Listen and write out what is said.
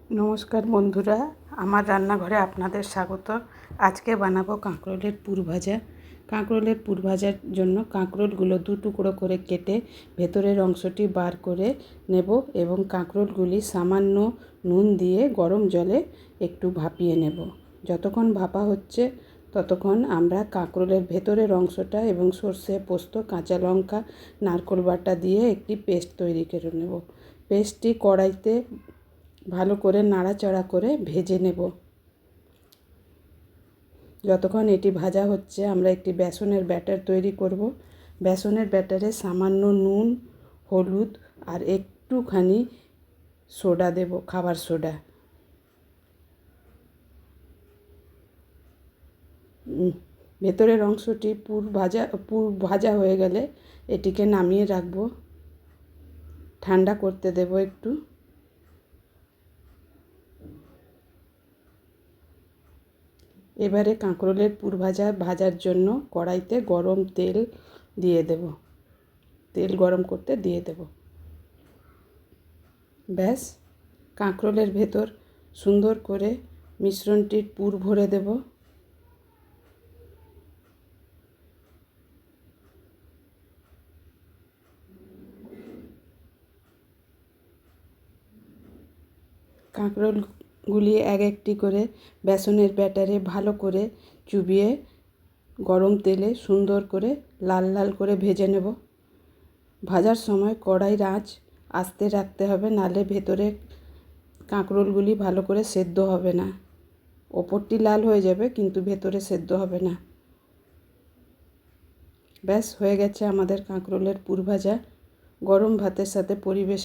নমস্কার বন্ধুরা, আমার রান্নাঘরে আপনাদের স্বাগত। আজকে বানাবো কাঁকরোলের পুর ভাজা। কাঁকরোলের পুর ভাজার জন্য কাঁকরোলগুলো দু টুকরো করে কেটে ভেতরের অংশটি বার করে নেব এবং কাঁকরোলগুলি সামান্য নুন দিয়ে গরম জলে একটু ভাপিয়ে নেব। যতক্ষণ ভাপা হচ্ছে ততক্ষণ আমরা কাঁকরোলের ভেতরের অংশটা এবং সর্ষে, পোস্ত, কাঁচা লঙ্কা, নারকেল বাটা দিয়ে একটি পেস্ট তৈরি করে নেব। পেস্টটি কড়াইতে ভালো করে নাড়াচাড়া করে ভেজে নেব। যতক্ষণ এটি ভাজা হচ্ছে আমরা একটি বেসনের ব্যাটার তৈরি করব। বেসনের ব্যাটারে সামান্য নুন, হলুদ আর একটুখানি সোডা দেব, খাবার সোডা। ভেতরের অংশটি পুর ভাজা হয়ে গেলে এটিকে নামিয়ে রাখবো, ঠান্ডা করতে দেব একটু। এবারে কাঁকরোলের পুর ভাজার জন্য কড়াইতে গরম তেল দিয়ে দেব, তেল গরম করতে দিয়ে দেব। ব্যাস, কাঁকরোলের ভেতর সুন্দর করে মিশ্রণটির পুর ভরে দেব। কাঁকরোলগুলি এক একটি করে বেসনের ব্যাটারে ভালো করে চুবিয়ে গরম তেলে সুন্দর করে লাল লাল করে ভেজে নেব। ভাজার সময় কড়াইয়ের আঁচ আস্তে রাখতে হবে, নালে ভেতরে কাঁকরোলগুলি ভালো করে সেদ্ধ হবে না। ওপরটি লাল হয়ে যাবে কিন্তু ভেতরে সেদ্ধ হবে না। ব্যাস, হয়ে গেছে আমাদের কাঁকরোলের পুর ভাজা। গরম ভাতের সাথে পরিবেশন